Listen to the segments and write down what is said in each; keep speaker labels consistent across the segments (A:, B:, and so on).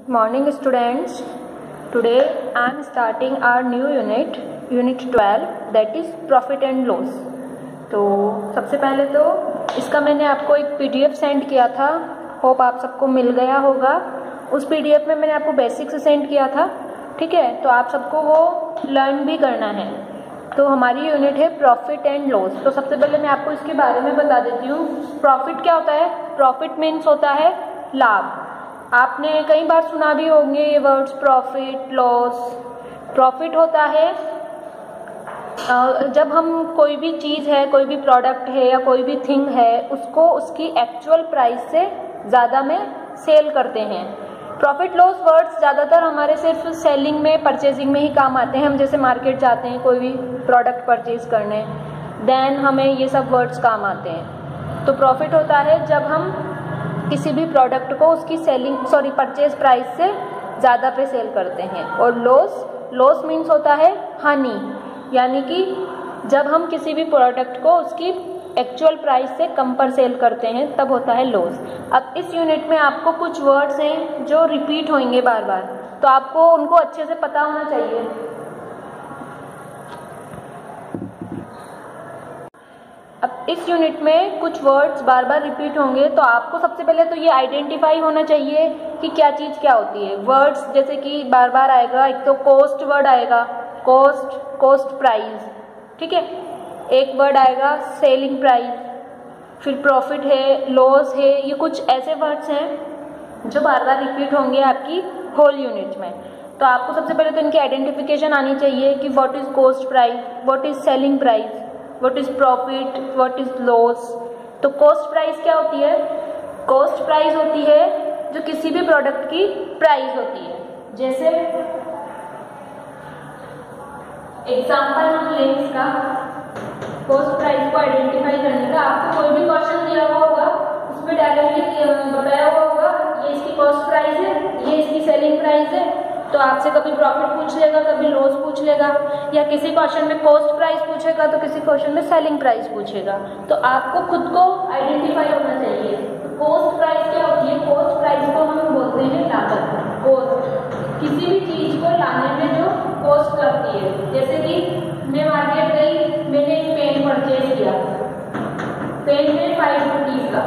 A: Morning students, today I am starting our new unit 12 that is profit and loss। तो सबसे पहले तो इसका मैंने आपको एक PDF सेंड किया था, होप आप सबको मिल गया होगा। उस PDF में मैंने आपको बेसिक्स सेंड किया था, ठीक है। तो आप सबको वो लर्न भी करना है। तो हमारी यूनिट है प्रॉफिट एंड लॉस। तो सबसे पहले मैं आपको इसके बारे में बता देती हूँ। प्रॉफिट क्या होता है? प्रॉफिट मीन्स होता है लाभ। आपने कई बार सुना भी होंगे ये वर्ड्स प्रॉफिट लॉस। प्रॉफिट होता है जब हम कोई भी चीज़ है, कोई भी प्रोडक्ट है या कोई भी थिंग है, उसको उसकी एक्चुअल प्राइस से ज़्यादा में सेल करते हैं। प्रॉफिट लॉस वर्ड्स ज़्यादातर हमारे सिर्फ सेलिंग में, परचेजिंग में ही काम आते हैं। हम जैसे मार्केट जाते हैं कोई भी प्रोडक्ट परचेज करने, देन हमें ये सब वर्ड्स काम आते हैं। तो प्रॉफिट होता है जब हम किसी भी प्रोडक्ट को उसकी परचेज प्राइस से ज़्यादा पे सेल करते हैं। और लॉस मीन्स होता है हानि, यानी कि जब हम किसी भी प्रोडक्ट को उसकी एक्चुअल प्राइस से कम पर सेल करते हैं तब होता है लॉस। अब इस यूनिट में आपको कुछ वर्ड्स हैं जो रिपीट होंगे बार बार, तो आपको उनको अच्छे से पता होना चाहिए। अब इस यूनिट में कुछ वर्ड्स बार बार रिपीट होंगे, तो आपको सबसे पहले तो ये आइडेंटिफाई होना चाहिए कि क्या चीज़ क्या होती है। वर्ड्स जैसे कि बार बार आएगा, एक तो कोस्ट वर्ड आएगा, कोस्ट प्राइस, ठीक है। एक वर्ड आएगा सेलिंग प्राइस, फिर प्रॉफिट है, लॉस है। ये कुछ ऐसे वर्ड्स हैं जो बार बार रिपीट होंगे आपकी होल यूनिट में। तो आपको सबसे पहले तो इनकी आइडेंटिफिकेशन आनी चाहिए कि what is coast price, what is selling price, what is profit, what is loss. तो कोस्ट प्राइस क्या होती है? कोस्ट प्राइस होती है जो किसी भी प्रोडक्ट की प्राइस होती है। जैसे एग्जाम्पल हम लें इसका, कोस्ट प्राइस को आइडेंटिफाई करने का। आपको कोई भी क्वेश्चन दिया हुआ होगा, उसमें डायरेक्टली बताया हुआ होगा ये इसकी कॉस्ट प्राइस है, ये इसकी सेलिंग प्राइस है। तो आपसे कभी प्रॉफिट पूछ लेगा, कभी लॉस पूछ लेगा, या किसी क्वेश्चन में कॉस्ट प्राइस पूछेगा तो किसी क्वेश्चन में सेलिंग प्राइस पूछेगा। तो आपको खुद को आइडेंटिफाई होना चाहिए। तो कोस्ट प्राइस क्या होती है? कोस्ट प्राइस को हम बोलते हैं लागत। कोस्ट किसी भी चीज को लाने में जो कॉस्ट लगती है। जैसे कि मैं मार्केट गई, मैंने एक पेन परचेज किया, पेन है 5 रुपीज का,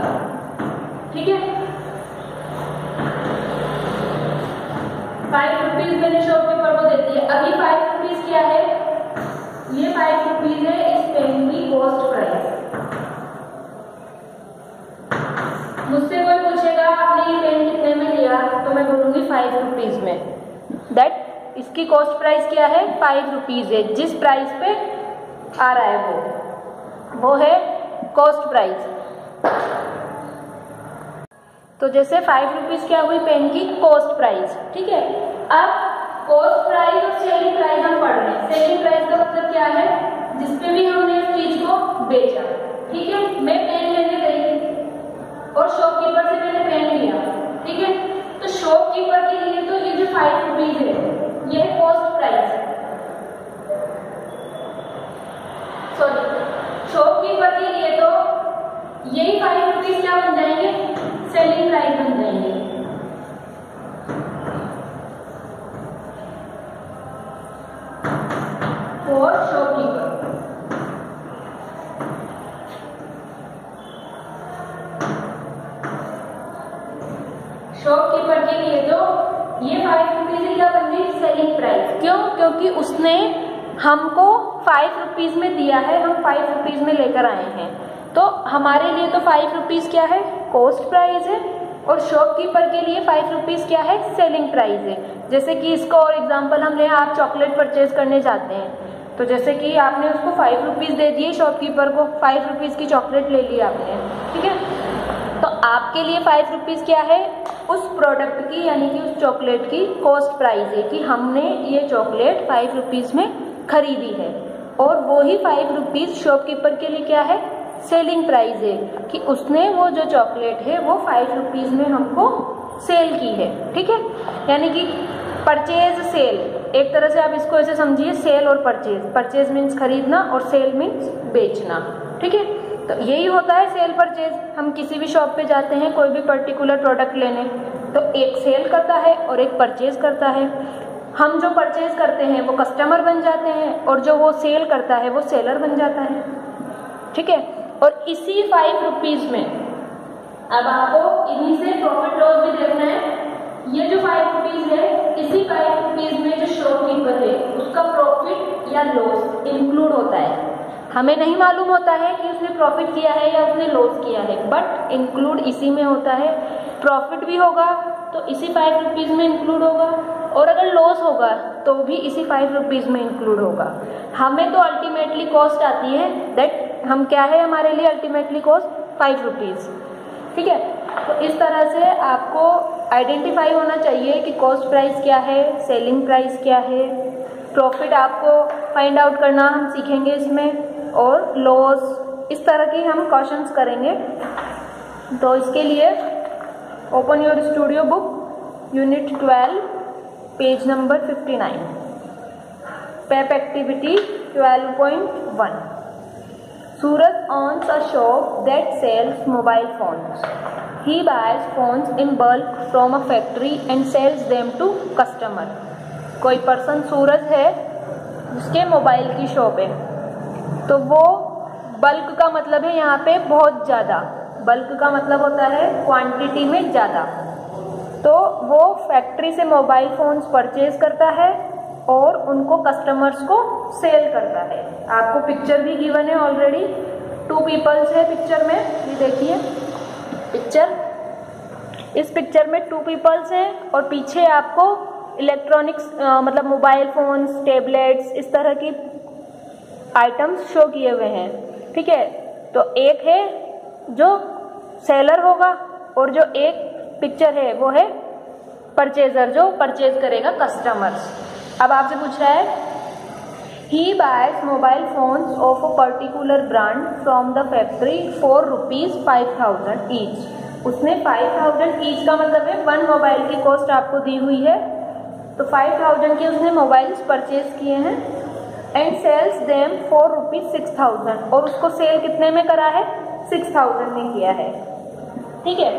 A: ठीक है। 5 रुपीज मैंने शॉपकीपर को दे दिए। अभी 5 रुपीज क्या है? ये 5 रुपीज है इस पेन की कॉस्ट प्राइस। मुझसे कोई पूछेगा आपने ये पेन कितने में लिया, तो मैं बोलूंगी 5 रुपीज में। दैट इसकी कॉस्ट प्राइस क्या है? 5 रुपीज है। जिस प्राइस पे आ रहा है वो है कॉस्ट प्राइस। तो जैसे 5 रुपीज क्या हुई? पेन की कॉस्ट प्राइस, ठीक है। अब कॉस्ट प्राइस और सेलिंग प्राइस हम पढ़ रहे हैं। सेलिंग प्राइस का मतलब क्या है? जिसपे भी हमने इस चीज को बेचा, ठीक है। मैं पेन लेने गई और शॉपकीपर से मैंने पेन लिया, ठीक है। तो शॉपकीपर के लिए तो ये जो 5 रुपीज है ये है कॉस्ट प्राइस, सॉरी शॉपकीपर के लिए तो यही 5 रुपीज क्या बन जाएंगे? सेलिंग प्राइस बन जाएंगे। For shopkeeper. शॉपकीपर के लिए तो ये 5 रुपीज क्या बन गई? Selling price. क्यों? क्योंकि उसने हमको 5 रुपीज में दिया है, हम 5 रुपीज में लेकर आए हैं। तो हमारे लिए तो 5 रुपीज क्या है? कॉस्ट प्राइस है। और शॉपकीपर के लिए 5 रुपीज क्या है? सेलिंग प्राइस है। जैसे कि इसका और एग्जांपल हम लें, आप चॉकलेट परचेज करने जाते हैं, तो जैसे कि आपने उसको 5 रुपीज दे दिए शॉपकीपर को, 5 रुपीज की चॉकलेट ले ली आपने, ठीक है। तो आपके लिए 5 रुपीज क्या है? उस प्रोडक्ट की, यानी कि उस चॉकलेट की कॉस्ट प्राइस है कि हमने ये चॉकलेट 5 रुपीज में खरीदी है। और वही 5 रुपीज शॉपकीपर के लिए क्या है? सेलिंग प्राइस है कि उसने वो जो चॉकलेट है वो 5 रुपीज में हमको सेल की है, ठीक है। यानी कि परचेज सेल, एक तरह से आप इसको ऐसे समझिए, सेल और परचेज। परचेज मीन्स खरीदना और सेल मीन्स बेचना, ठीक है। तो यही होता है सेल परचेज। हम किसी भी शॉप पे जाते हैं कोई भी पर्टिकुलर प्रोडक्ट लेने, तो एक सेल करता है और एक परचेज करता है। हम जो परचेज करते हैं वो कस्टमर बन जाते हैं और जो वो सेल करता है वो सेलर बन जाता है। ठीक है, और इसी 5 रुपीज़ में अब आपको इन्हीं से प्रॉफिट लॉस भी देखना है। ये जो 5 रुपीज़ है, इसी 5 रुपीज़ में जो शॉपकीपर है उसका प्रॉफिट या लॉस इंक्लूड होता है। हमें नहीं मालूम होता है कि उसने प्रॉफिट किया है या उसने लॉस किया है, बट इंक्लूड इसी में होता है। प्रॉफिट भी होगा तो इसी 5 रुपीज़ में इंक्लूड होगा, और अगर लॉस होगा तो भी इसी 5 रुपीज़ में इंक्लूड होगा। हमें तो अल्टीमेटली कॉस्ट आती है, दैट हम क्या है हमारे लिए अल्टीमेटली कॉस्ट 5 रुपीज़। ठीक है, तो इस तरह से आपको आइडेंटिफाई होना चाहिए कि कॉस्ट प्राइस क्या है, सेलिंग प्राइस क्या है, प्रॉफिट आपको फाइंड आउट करना हम सीखेंगे इसमें, और लॉस, इस तरह की हम क्वेश्चंस करेंगे। तो इसके लिए open your studio book unit 12 page number 59, Pep activity 12.1। Suraj owns a shop that sells mobile phones. He buys phones in bulk from a factory and sells them to customer. कोई person सूरज है जिसके mobile की shop है, तो वो bulk का मतलब है यहाँ पे बहुत ज़्यादा, बल्क का मतलब होता है क्वांटिटी में ज़्यादा। तो वो फैक्ट्री से मोबाइल फ़ोन्स परचेज करता है और उनको कस्टमर्स को सेल करता है। आपको पिक्चर भी गिवन है ऑलरेडी, 2 पीपल्स है पिक्चर में, ये देखिए पिक्चर, इस पिक्चर में 2 पीपल्स हैं और पीछे आपको इलेक्ट्रॉनिक्स मतलब मोबाइल फोन्स, टैबलेट्स, इस तरह की आइटम्स शो किए हुए हैं। ठीक है, तो एक है जो सेलर होगा और जो एक पिक्चर है वो है परचेजर, जो परचेज करेगा कस्टमर्स। अब आपसे पूछ रहा है, he buys mobile phones of a particular brand from the factory for ₹5,000 each. उसने 5,000 ईच का मतलब है 1 मोबाइल की कॉस्ट आपको दी हुई है, तो 5,000 के उसने मोबाइल्स परचेज किए हैं, एंड सेल्स देम फॉर ₹6,000, और उसको सेल कितने में करा है, 6,000 में किया है। ठीक है,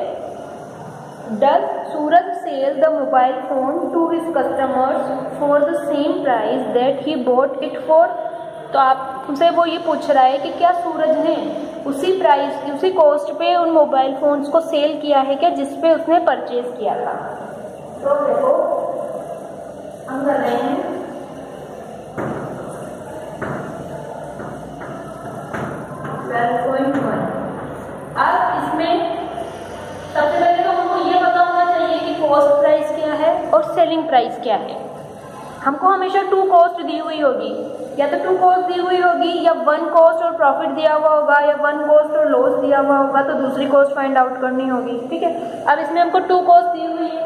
A: Does Suraj sell the mobile phone to his customers for the same price that he bought it for? तो आपसे वो ये पूछ रहा है कि क्या सूरज ने उसी प्राइस, उसी कॉस्ट पे उन मोबाइल फोन्स को सेल किया है क्या जिस पे उसने परचेज किया था। तो देखो हम कर रहे हैं, अब इसमें सबसे पहले तो हमको ये पता होना चाहिए कि कॉस्ट प्राइस क्या है और सेलिंग प्राइस क्या है। हमको हमेशा 2 कॉस्ट दी हुई होगी, या तो 2 कॉस्ट दी हुई होगी या 1 कॉस्ट और प्रॉफिट दिया हुआ होगा, या 1 कॉस्ट और लॉस दिया हुआ होगा, तो दूसरी कॉस्ट फाइंड आउट करनी होगी। ठीक है, अब इसमें हमको 2 कॉस्ट दी हुई है।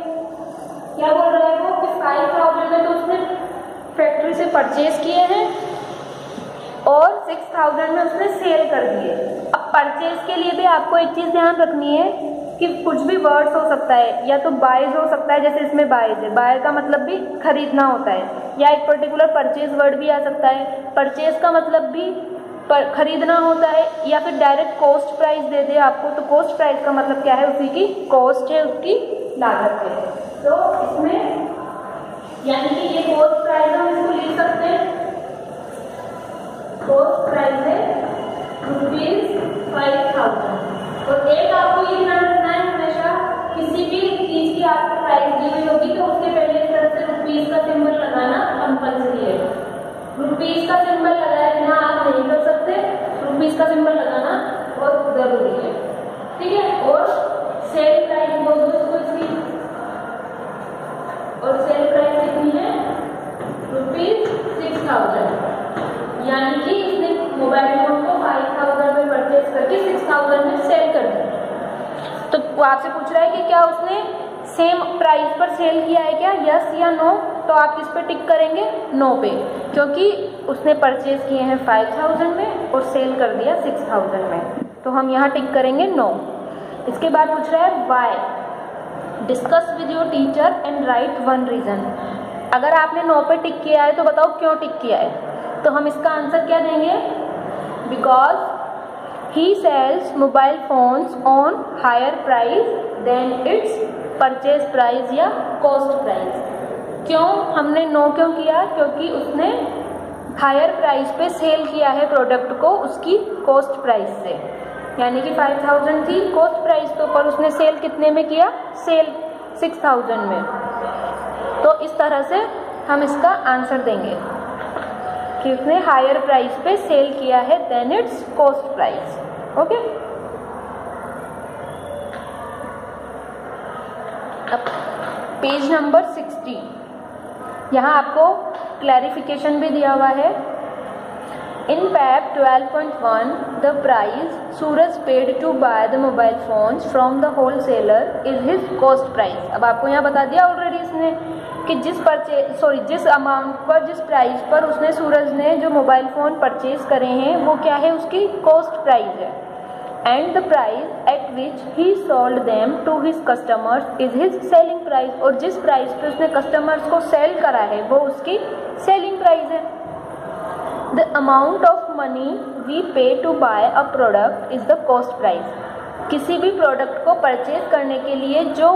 A: क्या बोल रहा है वो कि 5,000 में तो उसने फैक्ट्री से परचेज किए हैं और 6,000 में उसने सेल कर दिए। अब परचेज के लिए भी आपको एक चीज़ ध्यान रखनी है कि कुछ भी वर्ड्स हो सकता है, या तो बाइज हो सकता है, जैसे इसमें बाइज है, बाय का मतलब भी खरीदना होता है, या एक पर्टिकुलर परचेज वर्ड भी आ सकता है, परचेज का मतलब भी खरीदना होता है, या फिर डायरेक्ट कॉस्ट प्राइस दे दे आपको, तो कॉस्ट प्राइस का मतलब क्या है, उसी की कॉस्ट है, उसकी लागत है। तो इसमें यानी कि ये कॉस्ट प्राइस हम इसको लिख सकते हैं, कॉस्ट प्राइस है ₹5,000। और एक आपको ये ध्यान रखना है हमेशा, किसी भी चीज की आपको प्राइस दी हुई होगी तो उसके पहले इस तरह से रुपीज का सिंबल लगाना कंपल्सरी है। रुपीज का सिंबल लगाए बिना आप नहीं कर सकते, रुपीज का सिंबल लगाना बहुत जरूरी है। ठीक है, और सेल प्राइस बोल दो इसको इसकी, और सेल प्राइस कितनी है, ₹6,000, यानी कि इसने मोबाइल फोन को 5,000 में परचेज करके 6,000 में सेल कर दिया। तो वो आपसे पूछ रहा है कि क्या उसने सेम प्राइस पर सेल किया है क्या, यस या नो। तो आप किस पे टिक करेंगे, नो पे, क्योंकि उसने परचेज किए हैं 5,000 में और सेल कर दिया 6,000 में, तो हम यहाँ टिक करेंगे नो। इसके बाद पूछ रहा है why, discuss with your teacher and write 1 reason. अगर आपने नो पे टिक किया है तो बताओ क्यों टिक किया है, तो हम इसका आंसर क्या देंगे, because he sells mobile phones on higher price than its purchase price या कॉस्ट प्राइस। क्यों हमने नो क्यों किया? क्योंकि उसने हायर प्राइस पे सेल किया है प्रोडक्ट को उसकी कॉस्ट प्राइस से, यानी कि 5000 थी कॉस्ट प्राइस तो, पर उसने सेल कितने में किया? सेल 6000 में। तो इस तरह से हम इसका आंसर देंगे कि उसने हायर प्राइस पे सेल किया है then it's cost price. Okay, अब पेज नंबर 60, यहाँ आपको क्लैरिफिकेशन भी दिया हुआ है। इन पैप 12.1 the price Suraj paid to buy the mobile phones from the wholesaler is his cost price. अब आपको यहाँ बता दिया ऑलरेडी इसने कि जिस अमाउंट पर, जिस प्राइस पर उसने सूरज ने जो मोबाइल फ़ोन परचेज करे हैं वो क्या है? उसकी कॉस्ट प्राइस है। And the price at which he sold them to his customers is his selling price, और जिस प्राइस पे उसने कस्टमर्स को सेल करा है वो उसकी सेलिंग प्राइस है। The amount of money we pay to buy a product is the cost price. किसी भी प्रोडक्ट को परचेज करने के लिए जो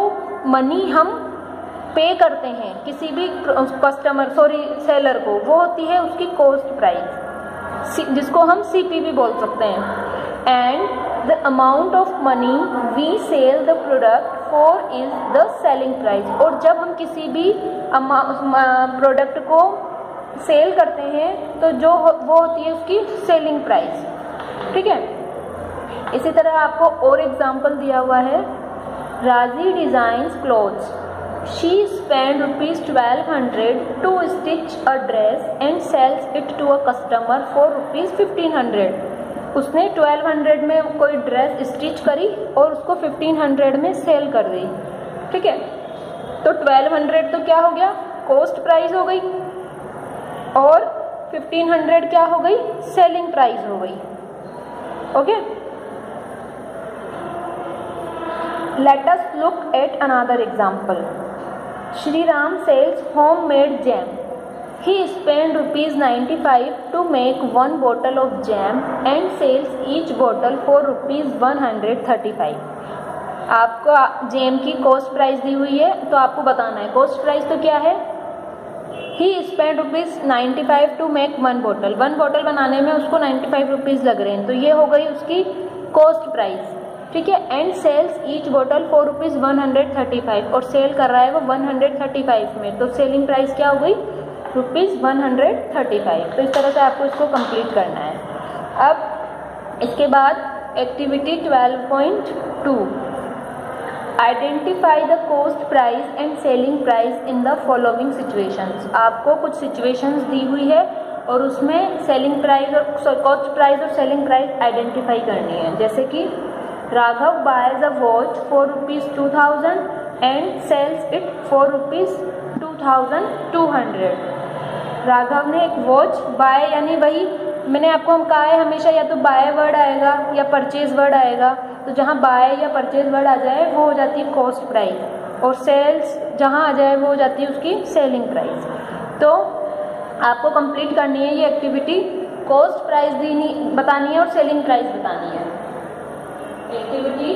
A: मनी हम पे करते हैं किसी भी सेलर को, वो होती है उसकी कॉस्ट प्राइस, जिसको हम CPV बोल सकते हैं। And the amount of money we sell the product for is the selling price, और जब हम किसी भी प्रोडक्ट को सेल करते हैं तो जो वो होती है उसकी सेलिंग प्राइस। ठीक है, इसी तरह आपको और एग्जांपल दिया हुआ है। राजी designs clothes, she spent rupees 1200 to stitch a dress and sells it to a customer for rupees 1500। उसने 1200 में कोई ड्रेस स्टिच करी और उसको 1500 में सेल कर दी। ठीक है, तो 1200 तो क्या हो गया? कॉस्ट प्राइस हो गई, और 1500 क्या हो गई? सेलिंग प्राइस हो गई। Okay, let us look at another example. Shri Ram sells homemade jam. He spent rupees 95 to make one bottle of jam and sells each bottle for rupees 135। आपको jam की कॉस्ट प्राइस दी हुई है तो आपको बताना है कॉस्ट प्राइस तो क्या है। He spent rupees 95 to make one bottle बनाने में उसको 95 रुपीज़ लग रहे हैं, तो ये हो गई उसकी कॉस्ट प्राइस। ठीक है, and sells each bottle for rupees 135, और सेल कर रहा है वो 135 में, तो सेलिंग प्राइस क्या हो गई? रुपीज़ 135। तो इस तरह से आपको इसको कंप्लीट करना है। अब इसके बाद activity 12.2, identify the cost price and selling price in the following situations. आपको कुछ सिचुएशंस दी हुई है और उसमें सेलिंग प्राइस और कॉस्ट प्राइस और सेलिंग प्राइस आइडेंटिफाई करनी है। जैसे कि Raghav buys a watch for rupees 2000 and sells it for rupees 2200। Raghav ने एक वॉच बाय, यानी वही मैंने आपको हम कहा है हमेशा या तो बाय वर्ड आएगा या परचेज वर्ड आएगा, तो जहाँ बाय या परचेज वर्ड आ जाए वो हो जाती है कॉस्ट प्राइस, और सेल्स जहाँ आ जाए वो हो जाती है उसकी सेलिंग प्राइस। तो आपको कंप्लीट करनी है ये एक्टिविटी, कॉस्ट प्राइस बतानी है और सेलिंग प्राइस बतानी है। एक्टिविटी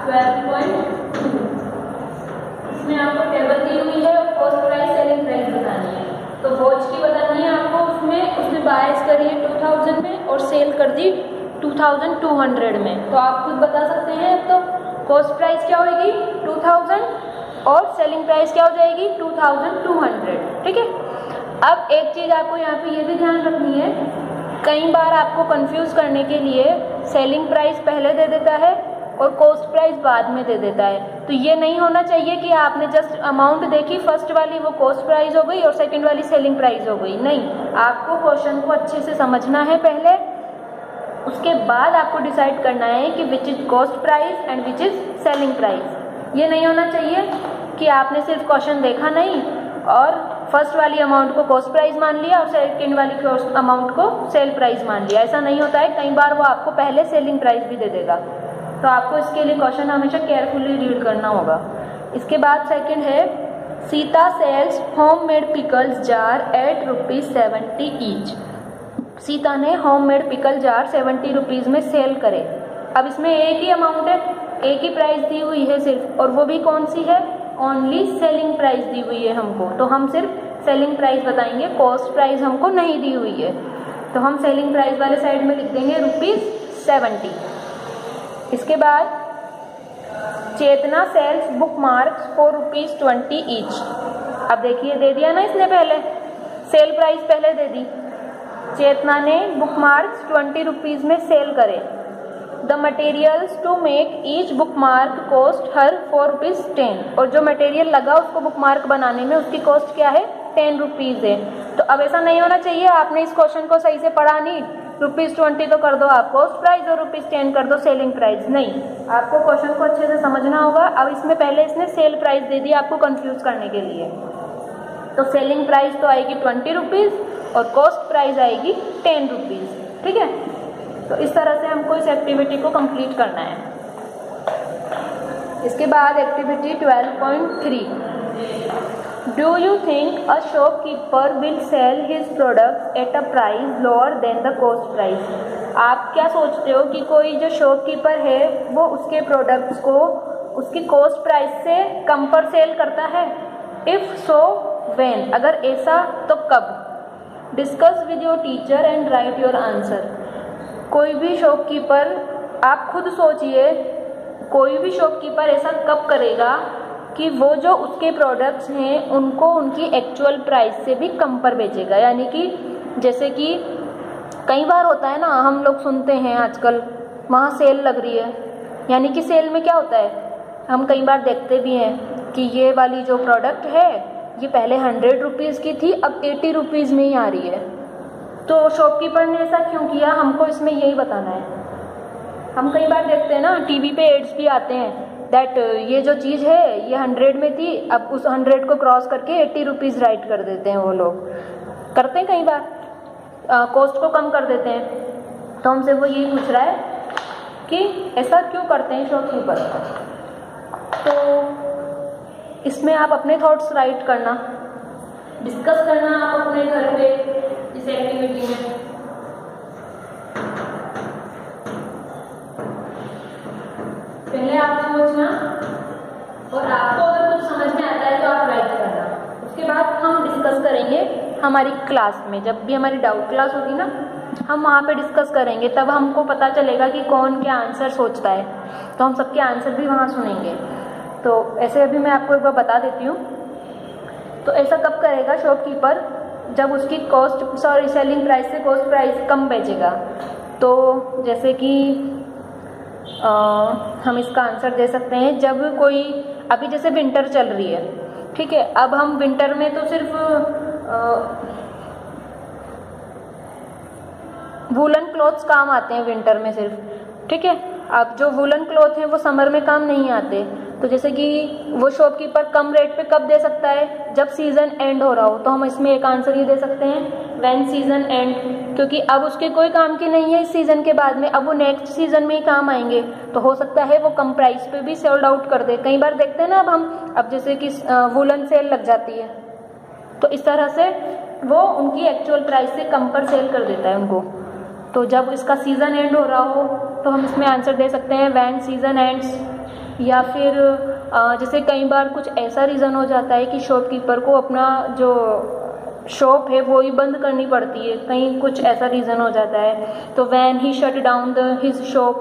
A: 12.2, इसमें आपको टेबल दी हुई है और कॉस्ट प्राइस सेलिंग प्राइस बतानी है। तो वॉच की बतानी है आपको, उसमें बायस करी है 2000 में और सेल कर दी 2200 में, तो आप खुद बता सकते हैं। तो कॉस्ट प्राइस क्या होगी 2000 और सेलिंग प्राइस क्या हो जाएगी 2200। ठीक है, अब एक चीज़ आपको यहाँ पे ये भी ध्यान रखनी है, कई बार आपको कंफ्यूज करने के लिए सेलिंग प्राइस पहले दे देता है और कॉस्ट प्राइस बाद में दे देता है। तो ये नहीं होना चाहिए कि आपने जस्ट अमाउंट देखी, फर्स्ट वाली वो कॉस्ट प्राइस हो गई और सेकंड वाली सेलिंग प्राइस हो गई। नहीं, आपको क्वेश्चन को अच्छे से समझना है पहले, उसके बाद आपको डिसाइड करना है कि which is cost price and which is selling price. ये नहीं होना चाहिए कि आपने सिर्फ क्वेश्चन देखा नहीं और फर्स्ट वाली अमाउंट को कॉस्ट प्राइस मान लिया और सेकंड वाली अमाउंट को सेल प्राइस मान लिया। ऐसा नहीं होता है, कई बार वो आपको पहले सेलिंग प्राइस भी दे देगा, तो आपको इसके लिए क्वेश्चन हमेशा केयरफुली रीड करना होगा। इसके बाद सेकंड है Sita sells homemade pickles jar at ₹70 each. Sita ने होममेड पिकल जार 70 रुपीज़ में सेल करे। अब इसमें एक ही अमाउंट है, एक ही प्राइस दी हुई है सिर्फ, और वो भी कौन सी है, ओनली सेलिंग प्राइस दी हुई है हमको, तो हम सिर्फ सेलिंग प्राइस बताएंगे, कॉस्ट प्राइस हमको नहीं दी हुई है। तो हम सेलिंग प्राइस वाले साइड में लिख देंगे ₹70। इसके बाद Chetna sells book marks for ₹20 each. अब देखिए दे दिया ना इसने, पहले सेल प्राइस पहले दे दी। चेतना ने बुक मार्क्स 20 रुपीज़ में सेल करे। The materials to make each book mark cost her ₹4.10, और जो मटेरियल लगा उसको बुक मार्क बनाने में उसकी कॉस्ट क्या है, 10 रुपीज़ है। तो अब ऐसा नहीं होना चाहिए आपने इस क्वेश्चन को सही से पढ़ा नहीं, ₹20 तो कर दो आप कॉस्ट प्राइस और ₹10 कर दो सेलिंग प्राइस, नहीं, आपको क्वेश्चन को अच्छे से समझना होगा। अब इसमें पहले इसने सेल प्राइस दे दी आपको कंफ्यूज करने के लिए, तो सेलिंग प्राइस तो आएगी 20 रुपीज़ और कॉस्ट प्राइस आएगी 10 रुपीज़, ठीक है। तो इस तरह से हमको इस एक्टिविटी को कंप्लीट करना है। इसके बाद activity 12.3, do you think a shopkeeper will sell his products at a price lower than the cost price. आप क्या सोचते हो कि कोई जो शॉपकीपर है वो उसके प्रोडक्ट्स को उसकी कॉस्ट प्राइस से कम पर सेल करता है? इफ सो व्हेन, अगर ऐसा तो कब? Discuss with your teacher and right your answer. कोई भी शॉपकीपर, आप खुद सोचिए, कोई भी शॉपकीपर ऐसा कब करेगा कि वो जो उसके प्रोडक्ट्स हैं उनको उनकी एक्चुअल प्राइस से भी कम पर बेचेगा। यानी कि जैसे कि कई बार होता है ना, हम लोग सुनते हैं आजकल वहाँ सेल लग रही है, यानी कि सेल में क्या होता है, हम कई बार देखते भी हैं कि ये वाली जो प्रोडक्ट है ये पहले 100 रुपीज़ की थी, अब 80 रुपीज़ में ही आ रही है। तो शॉपकीपर ने ऐसा क्यों किया, हमको इसमें यही बताना है। हम कई बार देखते हैं ना, टीवी पे एड्स भी आते हैं दैट ये जो चीज़ है ये 100 में थी, अब उस 100 को क्रॉस करके 80 रुपीज़ राइट कर देते हैं, वो लोग करते हैं कई बार, कॉस्ट को कम कर देते हैं। तो हमसे वो यही पूछ रहा है कि ऐसा क्यों करते हैं शॉपकीपर। तो इसमें आप अपने थॉट्स राइट करना, डिस्कस करना आप अपने घर पे इस एक्टिविटी में। पहले आप सोचना, और आपको अगर कुछ समझ में आता है तो आप राइट करना। उसके बाद हम डिस्कस करेंगे हमारी क्लास में, जब भी हमारी डाउट क्लास होगी ना, हम वहाँ पे डिस्कस करेंगे, तब हमको पता चलेगा कि कौन क्या आंसर सोचता है, तो हम सबके आंसर भी वहाँ सुनेंगे। तो ऐसे अभी मैं आपको एक बार बता देती हूँ। तो ऐसा कब करेगा शॉपकीपर, जब उसकी सेलिंग प्राइस से कॉस्ट प्राइस कम बेचेगा। तो जैसे कि हम इसका आंसर दे सकते हैं, जब कोई, अभी जैसे विंटर चल रही है, ठीक है, अब हम विंटर में तो सिर्फ वूलन क्लॉथ्स काम आते हैं विंटर में सिर्फ, ठीक है। अब जो वूलन क्लॉथ हैं वो समर में काम नहीं आते। तो जैसे कि वो शॉपकीपर कम रेट पे कब दे सकता है, जब सीजन एंड हो रहा हो। तो हम इसमें एक आंसर ये दे सकते हैं, व्हेन सीजन एंड, क्योंकि अब उसके कोई काम की नहीं है इस सीजन के बाद में, अब वो नेक्स्ट सीजन में ही काम आएंगे। तो हो सकता है वो कम प्राइस पे भी सोल्ड आउट कर दे। कई बार देखते हैं ना, अब जैसे कि वूलन सेल लग जाती है, तो इस तरह से वो उनकी एक्चुअल प्राइस से कम पर सेल कर देता है उनको। तो जब इसका सीजन एंड हो रहा हो तो हम इसमें आंसर दे सकते हैं व्हेन सीजन एंड्स। या फिर जैसे कई बार कुछ ऐसा रीज़न हो जाता है कि शॉपकीपर को अपना जो शॉप है वो ही बंद करनी पड़ती है, कहीं कुछ ऐसा रीज़न हो जाता है, तो when he shut down his shop,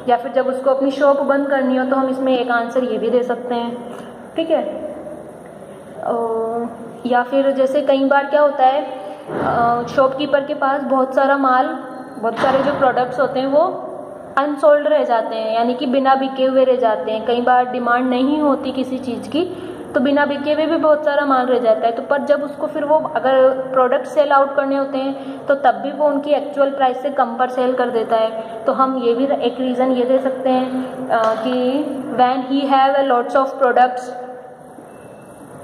A: या फिर जब उसको अपनी शॉप बंद करनी हो, तो हम इसमें एक आंसर ये भी दे सकते हैं, ठीक है। या फिर जैसे कई बार क्या होता है, शॉपकीपर के पास बहुत सारा माल, बहुत सारे जो प्रोडक्ट्स होते हैं वो अनसोल्ड रह जाते हैं, यानी कि बिना बिके हुए रह जाते हैं। कई बार डिमांड नहीं होती किसी चीज़ की, तो बिना बिके हुए भी बहुत सारा माल रह जाता है। तो पर जब उसको फिर वो अगर प्रोडक्ट सेल आउट करने होते हैं तो तब भी वो उनकी एक्चुअल प्राइस से कम पर सेल कर देता है। तो हम ये भी एक रीज़न ये दे सकते हैं कि when he have lots of products,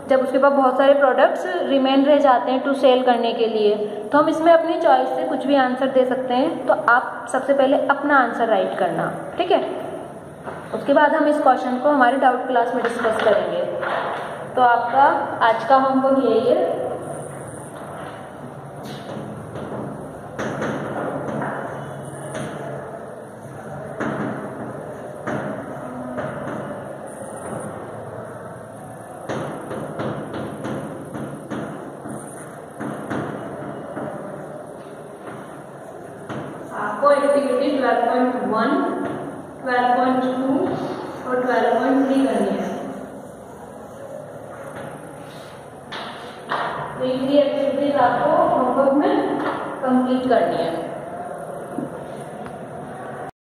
A: जब उसके पास बहुत सारे प्रोडक्ट्स रिमेन रह जाते हैं टू सेल करने के लिए। तो हम इसमें अपनी चॉइस से कुछ भी आंसर दे सकते हैं। तो आप सबसे पहले अपना आंसर राइट करना, ठीक है। उसके बाद हम इस क्वेश्चन को हमारे डाउट क्लास में डिस्कस करेंगे। तो आपका आज का होमवर्क यही है। आपको एक्टिविटी 12.1, 12.2 और 12.3 करनी है। तो ये एक्टिविटीज आपको होमवर्क में कंप्लीट करनी है।